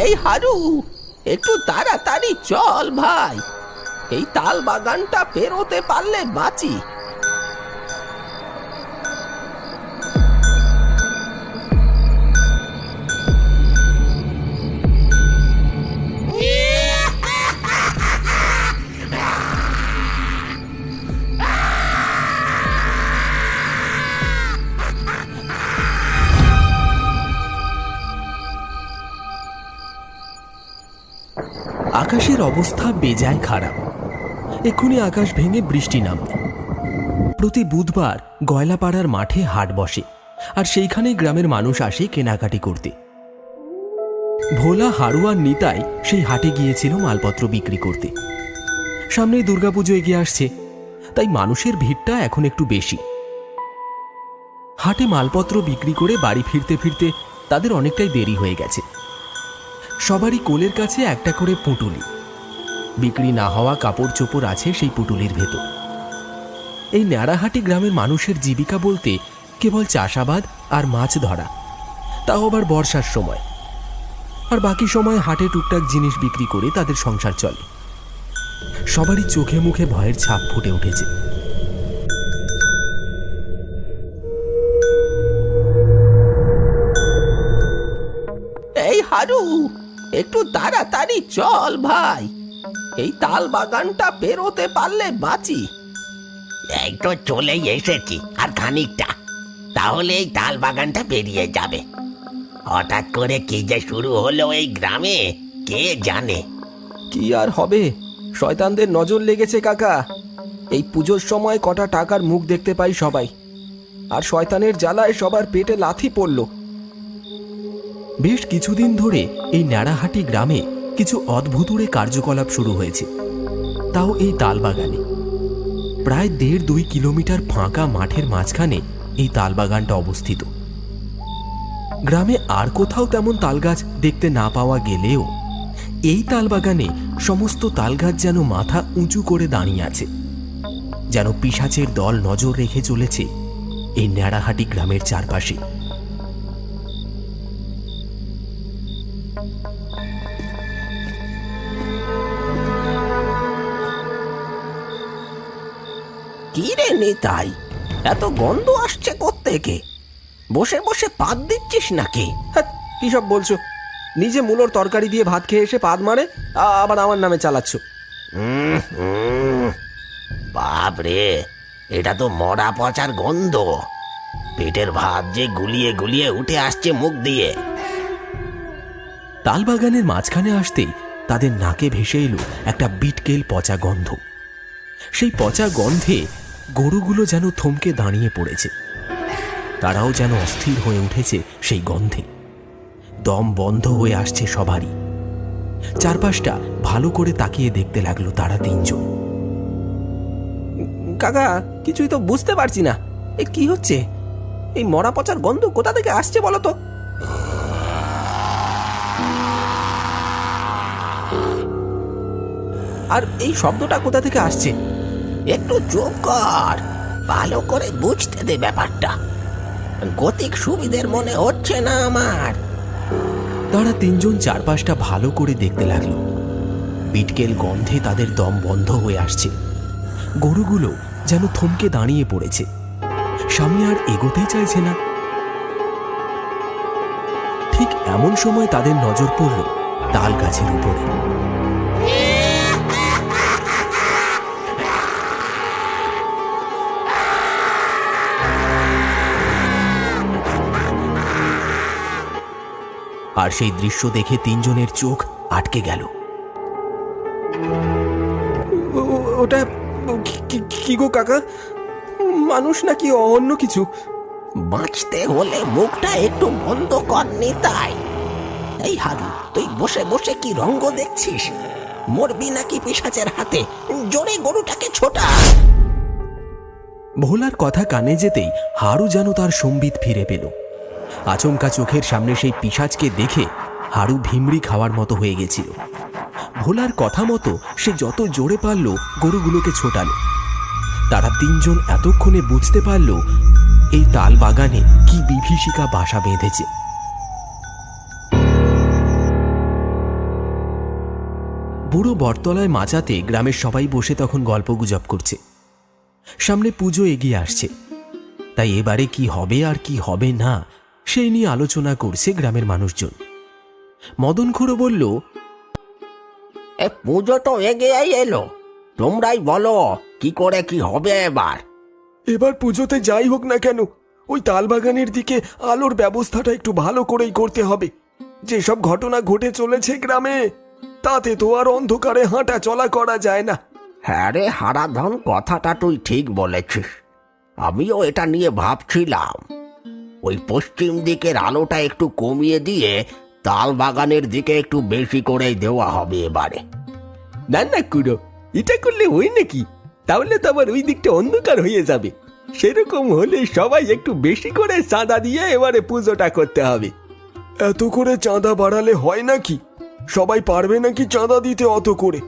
এই হারু, একটু তাড়াতাড়ি চল ভাই, এই তাল বাগানটা পেরোতে পারলে বাঁচি। আকাশের অবস্থা বেজায় খারাপ। এক্ষুনি আকাশ ভেঙে বৃষ্টি নামবে। প্রতি বুধবার গয়লাপাড়ার মাঠে হাট বসে, আর সেইখানেই গ্রামের মানুষ আসে কেনাকাটি করতে। ভোলা, হারু আর নিতাই সেই হাটে গিয়েছিল মালপত্র বিক্রি করতে। সামনেই দুর্গাপুজো এগিয়ে আসছে, তাই মানুষের ভিড়টা এখন একটু বেশি। হাটে মালপত্র বিক্রি করে বাড়ি ফিরতে ফিরতে তাদের অনেকটাই দেরি হয়ে গেছে। সবারই কোলের কাছে একটা করে পুঁটুলি, বিক্রি না হওয়া কাপড় চোপড় আছে সেই পুঁটুলির ভেতর। এই ন্যাড়াহাটি গ্রামের মানুষের জীবিকা বলতে কেবল চাষাবাদ আর মাছ ধরা, তাও আবার বর্ষার সময়। আর বাকি সময় হাটে টুকটাক জিনিস বিক্রি করে তাদের সংসার চলে। সবারই চোখে মুখে ভয়ের ছাপ ফুটে উঠেছে। এই হারু, একটু তাড়াতাড়ি চল ভাই, এই তাল বাগানটা পেরোতে পারলে বাঁচি। এই তো চলেই এসেছি, আর খানিকটা, তাহলে এই তাল বাগানটা পেরিয়ে যাবে। হঠাৎ করে কি যে শুরু হলো এই গ্রামে, কে জানে। কি আর হবে, শয়তানদের নজর লেগেছে কাকা। এই পুজোর সময় কটা টাকার মুখ দেখতে পাই সবাই, আর শয়তানের জ্বালায় সবার পেটে লাথি পড়ল। বেশ কিছুদিন ধরে এই ন্যাড়াহাটি গ্রামে কিছু অদ্ভুতুড়ে কার্যকলাপ শুরু হয়েছে, তাও এই তালবাগানে। প্রায় 1.5-2 কিলোমিটার ফাঁকা মাঠের মাঝখানে এই তালবাগানটা অবস্থিত। গ্রামে আর কোথাও তেমন তালগাছ দেখতে না পাওয়া গেলেও এই তালবাগানে সমস্ত তালগাছ যেন মাথা উঁচু করে দাঁড়িয়ে আছে, যেন পিশাচের দল নজর রেখে চলেছে এই ন্যাড়াহাটি গ্রামের চারপাশে। কি রে নিতাই, এত গন্ধ আসছে কোত্থেকে? বসে বসে পাত দিচ্ছিস নাকি? কি সব বলছো? নিজে মূলোর তরকারি দিয়ে ভাত খেয়ে এসে পাত মারে, আবার আমার নামে চালাচ্ছ। বাপরে, এটা তো মরা পচার গন্ধ। পেটের ভাত যে গুলিয়ে গুলিয়ে উঠে আসছে মুখ দিয়ে। তালবাগানের মাঝখানে আসতেই তাদের নাকে ভেসে এলো একটা বিটকেল পচা গন্ধ। সেই পচা গন্ধে গরুগুলো যেন থমকে দাঁড়িয়ে পড়েছে। তারাও যেন অস্থির হয়ে উঠেছে সেই গন্ধে। দম বন্ধ হয়ে আসছে সবারই। চারপাশটা ভালো করে তাকিয়ে দেখতে লাগলো তারা তিনজন। কাকা, কিছুই তো বুঝতে পারছি না, এ কি হচ্ছে? এই মরা পচার গন্ধ কোথা থেকে আসছে বলো তো? আর এই শব্দটা কোথা থেকে আসছে? একটু চুপ কর, ভালো করে বুঝতে দে ব্যাপারটা। গতিক সুবিধের মনে হচ্ছে না আমার। তারা তিনজন চারপাশটা ভালো করে দেখতে লাগলো। বিটকেল গন্ধে তাদের দম বন্ধ হয়ে আসছে। গরুগুলো যেন থমকে দাঁড়িয়ে পড়েছে, সামনে আর এগোতেই চাইছে না। ঠিক এমন সময় তাদের নজর পড়ল তাল গাছের উপরে। আর সেই দৃশ্য দেখে তিনজনের চোখ আটকে গেল। ওটা কি গো কাকা? মানুষ নাকি অন্য কিছু? বাঁচতে হলে মুখটা একটু বন্ধ কর নিতাই। এই হারু, তুই বসে বসে কি রঙ্গ দেখছিস? মরবি নাকি পিশাচের হাতে? জোরে গরুটাকে ছোটা। ভোলার কথা কানে যেতেই হারু যেন তার সম্বিত ফিরে পেল। আচমকা চোখের সামনে সেই পিশাচকে দেখে হারু ভিমড়ি খাওয়ার মতো হয়ে গেছিল। ভোলার কথা মতো সে যত জোরে পারল গরুগুলোকে ছোটাল। তারা তিনজন এতক্ষণে বুঝতে পারল এই তাল বাগানে কি বিভীষিকা বাসা বেঁধেছে। বুড়ো বটতলায় মাচাতে গ্রামের সবাই বসে তখন গল্পগুজব করছে। সামনে পুজো এগিয়ে আসছে, তাই এবারে কি হবে আর কি হবে না সেই নিয়ে আলোচনা করছে গ্রামের মানুষজন। মদন খুড়ো বলল, এ পুজো তো এগিয়েই এলো, তোমরাই বলো কি করে কি হবে এবার। এবার পুজোতে যাই হোক না কেন, ওই তালবাগানের দিকে আলোর ব্যবস্থাটা একটু ভালো করেই করতে হবে। যেসব ঘটনা ঘটে চলেছে গ্রামে, তাতে তো আর অন্ধকারে হাঁটা চলা করা যায় না। হ্যাঁ রে হারাধন, কথাটা তুই ঠিক বলেছিস। আমিও এটা নিয়ে ভাবছিলাম, ওই পশ্চিম দিকের আলোটা একটু কমিয়ে দিয়ে তাল বাগানের দিকে একটু বেশি করেই দেওয়া হবে এবারে। না না কুড়ো, এটা করলে হয় নাকি? তাহলে তো আবার ওই দিকটা অন্ধকার হয়ে যাবে। সেরকম হলে সবাই একটু বেশি করে চাঁদা দিয়ে এবারে পুজোটা করতে হবে। এত করে চাঁদা বাড়ালে হয় নাকি? সবাই পারবে নাকি চাঁদা দিতে অত করে?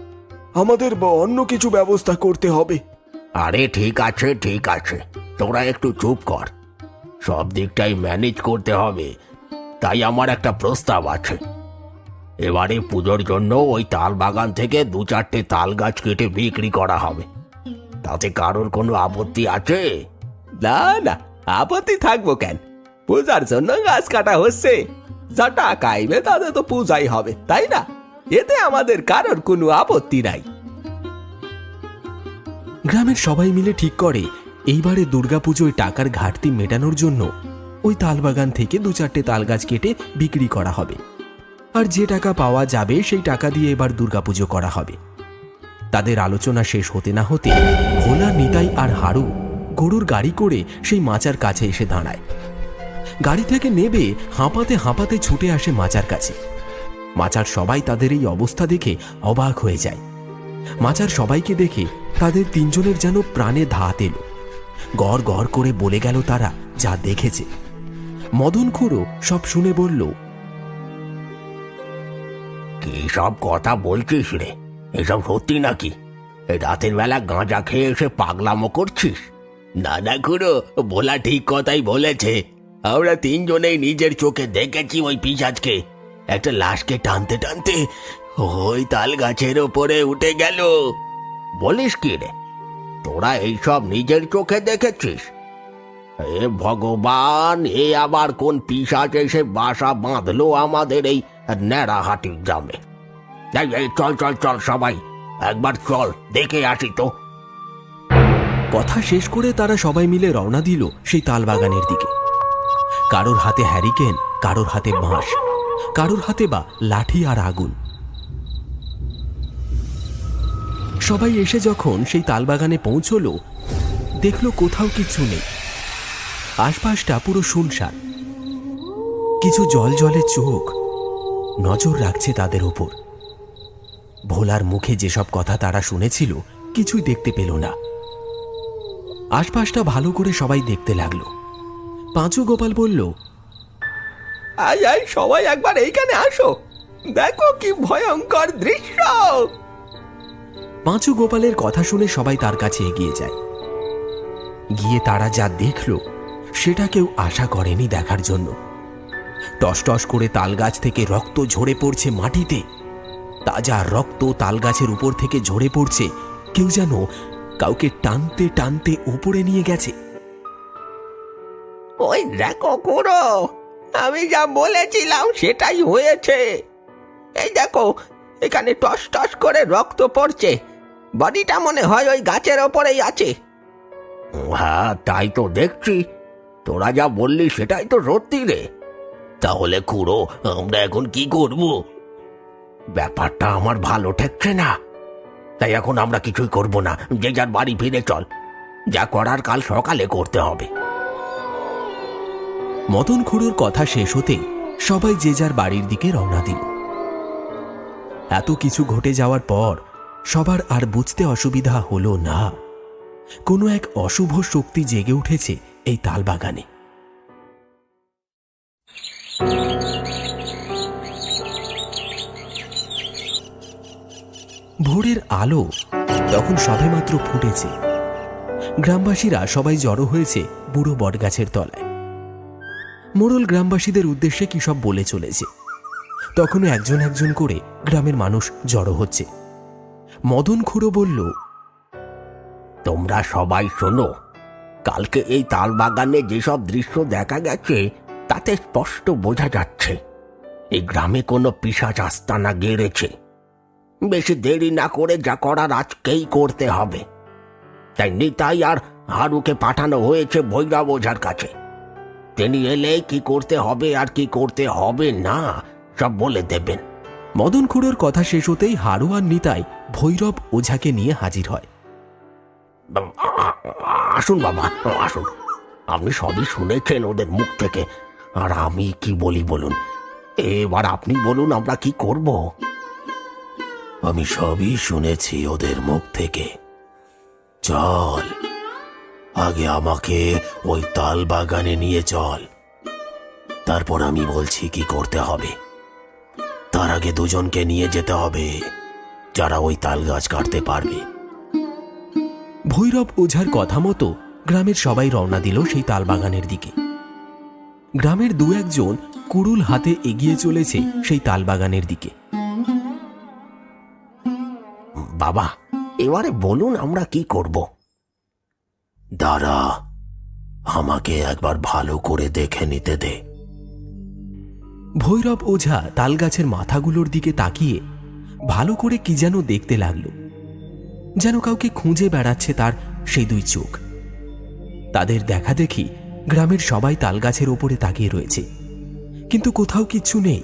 আমাদের অন্য কিছু ব্যবস্থা করতে হবে। আরে ঠিক আছে ঠিক আছে, তোরা একটু চুপ কর। সব দিকটাই ম্যানেজ করতে হবে। তাই আমার একটা প্রস্তাব আছে। এবারে পুজোর জন্য ওই তাল বাগান থেকে 2-4টে তাল গাছ কেটে বিক্রি করা হবে। তাতে কারোর কোনো আপত্তি আছে? না না, আপত্তি থাকবো কেন? পূজার জন্য গাছ কাটা হচ্ছে, যা টাকা আইবে তাতে তো পূজাই হবে, তাই না? এতে আমাদের কারোর কোনো আপত্তি নাই। গ্রামের সবাই মিলে ঠিক করে এইবারে দুর্গাপুজোয় টাকার ঘাটতি মেটানোর জন্য ওই তালবাগান থেকে 2-4টে তাল গাছ কেটে বিক্রি করা হবে। আর যে টাকা পাওয়া যাবে সেই টাকা দিয়ে এবার দুর্গাপুজো করা হবে। তাদের আলোচনা শেষ হতে না হতে ভোলা, নিতাই আর হারু গরুর গাড়ি করে সেই মাচার কাছে এসে দাঁড়ায়। গাড়ি থেকে নেবে হাঁপাতে হাঁপাতে ছুটে আসে মাচার কাছে। মাচার সবাই তাদের এই অবস্থা দেখে অবাক হয়ে যায়। মাচার সবাইকে দেখে তাদের তিনজনের যেন প্রাণে ধাত এলো। গড় গড় করে বলে গেল তারা যা দেখেছে। মদন খুড়ো সব শুনে বলল, কি সব কথা বলছিস রে? এসব সত্যি নাকি? এই রাতের বেলা গাঁজা খেয়ে এসে পাগলামো করছিস? না না খুড়ো, বলা ঠিক কথাই বলেছে। আমরা তিনজনেই নিজের চোখে দেখেছি ওই পিশাচকে একটা লাশকে টানতে টানতে ওই তাল গাছের ওপরে উঠে গেল। বলিস কি রে, তোরা এইসব নিজের চোখে দেখেছিস? এ ভগবান, এ আবার কোন পিশাচ এসে বাসা বাঁধলো আমাদের এই ন্যাড়াহাটি গ্রামে? এই চল চল চল সবাই, একবার চল দেখে আসি তো। কথা শেষ করে তারা সবাই মিলে রওনা দিল সেই তালবাগানের দিকে। কারোর হাতে হ্যারিকেন, কারোর হাতে বাঁশ, কারোর হাতে বা লাঠি আর আগুন। সবাই এসে যখন সেই তালবাগানে পৌঁছলো, দেখলো কোথাও কিছু নেই। আশপাশটা পুরো শুনশান। কিছু জল জলে চোখ নজর রাখছে তাদের উপর। ভোলার মুখে যেসব কথা তারা শুনেছিল কিছুই দেখতে পেল না। আশপাশটা ভালো করে সবাই দেখতে লাগলো। পাঁচু গোপাল বলল, আই আই সবাই একবার এইখানে আসো, দেখো কি ভয়ঙ্কর দৃশ্য। পাঁচু গোপালের কথা শুনে সবাই তার কাছে এগিয়ে যায়। গিয়ে তারা যা দেখল সেটা কেউ আশা করেনি দেখার জন্য। টস করে তালগাছ থেকে রক্ত ঝরে পড়ছে মাটিতে। তাজা রক্ত তালগাছের উপর থেকে ঝরে পড়ছে। কেউ যেন কাউকে টানতে টানতে উপরে নিয়ে গেছে। ওই দেখো খুড়ো, আমি যা বলেছিলাম সেটাই হয়েছে। এই দেখো, এখানে টস টস করে রক্ত পড়ছে। বডিটা মনে হয় ওই গাছের ওপরেই আছে। হ্যাঁ তাই তো দেখছি, তোরা যা বললি সেটাই তো সত্যি রে। তাহলে খুড়ো, আমরা এখন কি করব? ব্যাপারটা আমার ভালো ঠেকছে না। তাই এখন আমরা কিছুই করব না, যে যার বাড়ি ফিরে চল। যা করার কাল সকালে করতে হবে। মদন খুড়োর কথা শেষ হতেই সবাই যে যার বাড়ির দিকে রওনা দিল। এত কিছু ঘটে যাওয়ার পর সবার আর বুঝতে অসুবিধা হলো না, কোনো এক অশুভ শক্তি জেগে উঠেছে এই তালবাগানে। ভোরের আলো তখন সবেমাত্র ফুটেছে। গ্রামবাসীরা সবাই জড়ো হয়েছে বুড়ো বটগাছের তলায়। মোড়ল গ্রামবাসীদের উদ্দেশ্যে কি সব বলে চলেছে। তখনও একজন একজন করে গ্রামের মানুষ জড়ো হচ্ছে। মদন খুড়ো বলল, তোমরা সবাই শোনো, কালকে এই তাল বাগানে যেসব দৃশ্য দেখা গেছে তাতে স্পষ্ট বোঝা যাচ্ছে এই গ্রামে কোনো পিশাচ আস্তানা গেড়েছে। বেশি দেরি না করে যা করার আজকেই করতে হবে। তাই নিতাই আর হারুকে পাঠানো হয়েছে ভৈরব ওঝার কাছে। তিনি এলে কি করতে হবে আর কি করতে হবে না সব বলে দেবেন। মদন খুড়োর কথা শেষ হতেই হারু আর নিতাই ভৈরব ওঝাকে নিয়ে হাজির হয়। আসুন বাবা, আসুন। আপনি সবই শুনেছেন ওদের মুখ থেকে, আর আমি কি বলি বলুন? এবার আপনি বলুন আমরা কি করব। আমি সবই শুনেছি ওদের মুখ থেকে। চল, আগে আমাকে ওই তাল বাগানে নিয়ে চল, তারপর আমি বলছি কি করতে হবে। তার আগে দুজনকে নিয়ে যেতে হবে যারা ওই তাল গাছ কাটতে পারবে। ভৈরব ওঝার কথা মতো গ্রামের সবাই রওনা দিল সেই তালবাগানের দিকে। গ্রামের দু একজন কুড়ুল হাতে এগিয়ে চলেছে সেই তালবাগানের দিকে। বাবা, এবারে বলুন আমরা কি করব। দাঁড়া, আমাকে একবার ভালো করে দেখে নিতে দে। ভৈরব ওঝা তালগাছের মাথাগুলোর দিকে তাকিয়ে ভালো করে কি যেন দেখতে লাগলো, যেন কাউকে খুঁজে বেড়াচ্ছে তার সেই দুই চোখ। তাদের দেখা দেখি গ্রামের সবাই তালগাছের ওপরে তাকিয়ে রয়েছে, কিন্তু কোথাও কিচ্ছু নেই।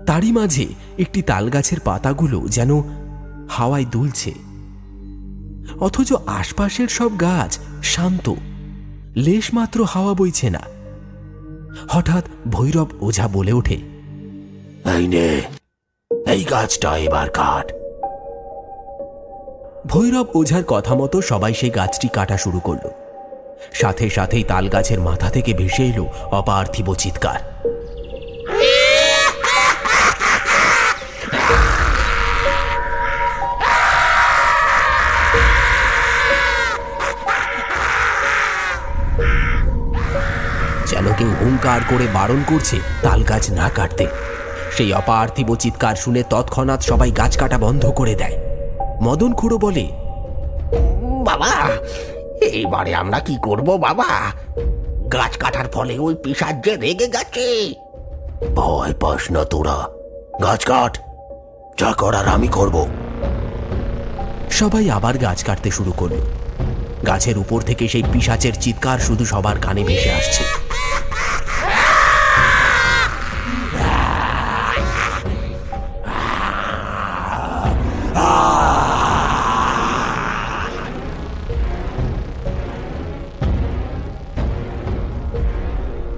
তারই মাঝে একটি তালগাছের পাতাগুলো যেন হাওয়ায় দুলছে, অথচ আশপাশের সব গাছ শান্ত, লেশমাত্র হাওয়া বইছে না। হঠাৎ ভৈরব ওঝা বলে ওঠে, এই নে, এই গাছটা এবার কাট। ভৈরব ওঝার কথা মতো সবাই সেই গাছটি কাটা শুরু করল। সাথে সাথেই তাল গাছের মাথা থেকে ভেসে এলো অপার্থিব চিৎকার। যেন কেউ হুঙ্কার করে বারণ করছে তাল গাছ না কাটতে। সেই অপার্থিব চিৎকার শুনে তৎক্ষণাৎ সবাই গাছ কাটা বন্ধ করে দেয়। মদন খুড়ো বলে, বাবা, এইবারে আমরা কি করব বাবা? গাছ কাটার ফলে ওই পিশাচ যে রেগে গেছে। ভয় পাস না তোরা, গাছ কাট, যা করার আমি করব। সবাই আবার গাছ কাটতে শুরু করল। গাছের উপর থেকে সেই পিশাচের চিৎকার শুধু সবার কানে ভেসে আসছে।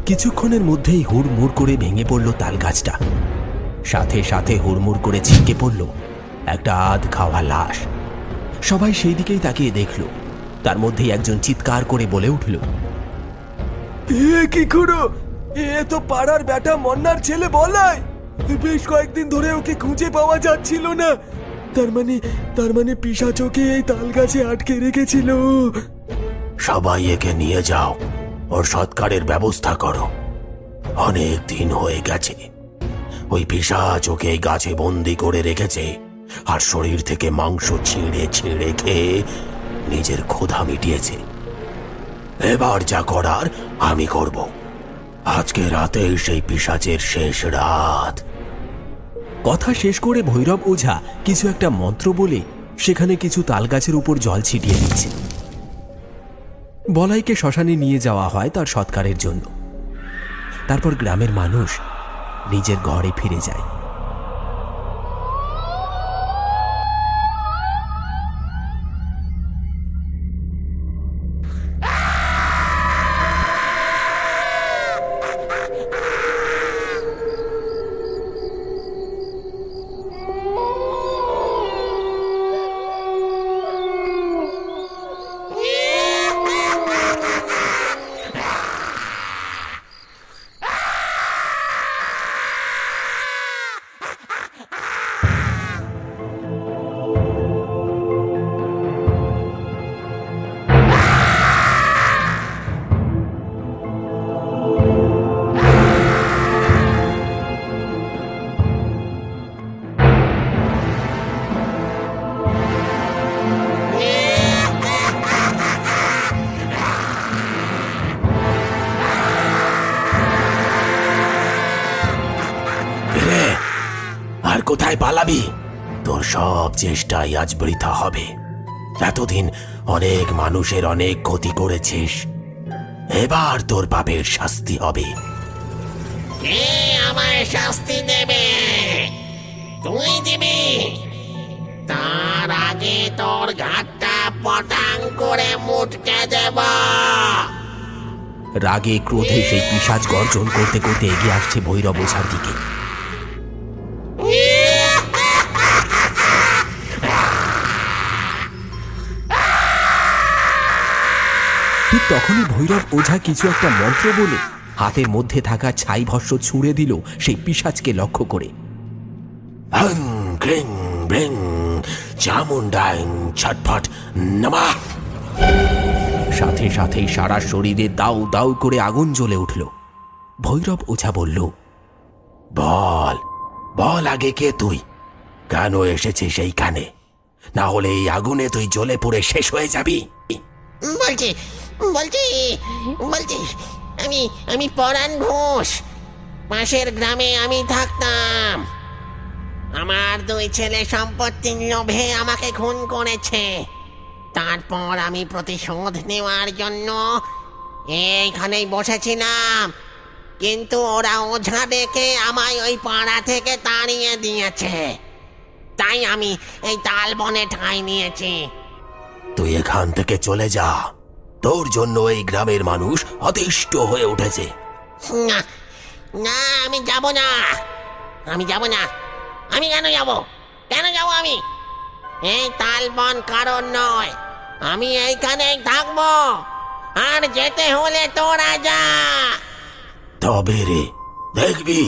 কিছুক্ষণের মধ্যেই হুড়মুড় করে ভেঙে পড়ল তাল গাছটা। সাথে সাথে হুড়মুড় করে ছিটকে পড়ল একটা আধ খাওয়া লাশ। সবাই সেই দিকেই তাকিয়ে দেখল। তার মধ্যেই একজন চিৎকার করে বলে উঠল, এ কি খুড়ো, এ তো পাড়ার বেটা মন্নার ছেলে বলাই। বেশ কয়েকদিন ধরে ওকে খুঁজে পাওয়া যাচ্ছিল না। তার মানে পিশাচ ওকে এই তাল গাছে আটকে রেখেছিল। সবাই একে নিয়ে যাও, ওর সৎকারের ব্যবস্থা করো। অনেক দিন হয়ে গেছে ওই পিশাচ ওকে এই গাছে বন্দি করে রেখেছে, আর শরীর থেকে মাংস ছিঁড়ে ছিঁড়ে খেয়ে নিজের ক্ষুধা মিটিয়েছে। এবার যা করার আমি করব। আজকে রাতে সেই পিশাচের শেষ রাত। কথা শেষ করে ভৈরব ওঝা কিছু একটা মন্ত্র বলে সেখানে কিছু তালগাছের উপর জল ছিটিয়ে দিচ্ছে। বলাইকে শ্মশানে নিয়ে যাওয়া হয় তার সৎকারের জন্য। তারপর গ্রামের মানুষ নিজের ঘরে ফিরে যায়। কোথায় পালাবি? তোর সব চেষ্টাই আজ বৃথা হবে। এতদিন অনেক মানুষের অনেক ক্ষতি করেছিস, এবার তোর পাপের শাস্তি হবে। কে আমায় শাস্তি দেবে? তুই দিবি? তার আগে তোর ঘাটটা পটাং করে মুটকে দেব। রাগে ক্রোধে সেই পিশাচ গর্জন করতে করতে এগিয়ে আসছে ভৈরব ওঝার দিকে। ঠিক তখনই ভৈরব ওঝা কিছু একটা মন্ত্র বলে হাতের মধ্যে থাকা ছাই ভস্য ছুঁড়ে দিল সেই পিশাচকে লক্ষ্য করে। হং ক্রিং ব্রিং চামুন্ডাং ছটফট নমঃ। সাথে সাথেই সারা শরীরে দাউ দাউ করে আগুন জ্বলে উঠল। ভৈরব ওঝা বলল, বল বল আগে কে তুই? কেন এসেছিস এইখানে? না হলে এই আগুনে তুই জ্বলে পুড়ে শেষ হয়ে যাবি। বলছি বলছি বলছি আমি আমি পরাণ ঘোষ। পাশের গ্রামে আমি থাকতাম। আমার দুই ছেলে সম্পত্তির লোভে আমাকে খুন করেছে। তারপর আমি প্রতিশোধ নেওয়ার জন্য এইখানেই বসেছিলাম, কিন্তু ওরা ওঝা ডেকে আমায় ওই পাড়া থেকে তাড়িয়ে দিয়েছে। তাই আমি এই তালবনে ঠাঁই নিয়েছি। তুই এখান থেকে চলে যা, তোর জন্য এই গ্রামের মানুষ অতিষ্ঠ হয়ে উঠেছে। না না, আমি যাব না, আমি যাব না। আমি কেন যাব? কেন যাব আমি? এই তালবন কারণ নয়, আমি এইখানেই থাকবো। আর যেতে হলে তোরা যা। তবে রে দেখবি।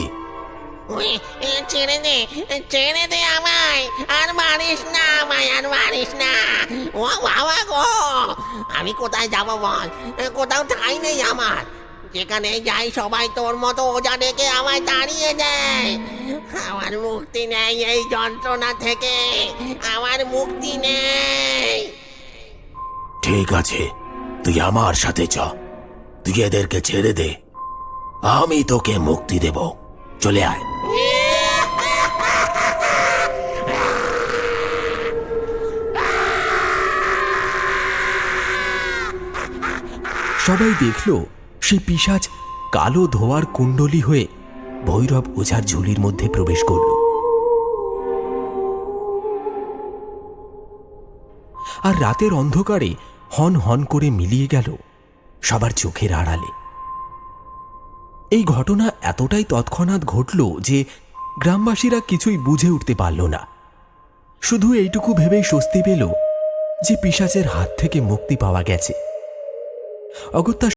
ছেড়ে দে আমায়, আর মারিস না আমায়, আর মারিস না। ও বাবা গো, আমি কোথায় যাব বল? কোথাও ঠাঁই নেই আমার। যেখানে যাই সবাই তোর মতো ওঝা ডেকে আমায় তাড়িয়ে দেয়। আমার মুক্তি নেই এই যন্ত্রণা থেকে, আমার মুক্তি নেই। ঠিক আছে, তুই আমার সাথে চ। তুই এদেরকে ছেড়ে দে, আমি তোকে মুক্তি দেব। চলে আয়। সবাই দেখল সেই পিশাচ কালো ধোয়ার কুণ্ডলী হয়ে ভৈরব ওঝার ঝুলির মধ্যে প্রবেশ করল। আর রাতের অন্ধকারে হন হন করে মিলিয়ে গেল সবার চোখের আড়ালে। এই ঘটনা এতটাই তৎক্ষণাৎ ঘটল যে গ্রামবাসীরা কিছুই বুঝে উঠতে পারল না। শুধু এইটুকু ভেবেই স্বস্তি পেল যে পিশাচের হাত থেকে মুক্তি পাওয়া গেছে। অগত্যা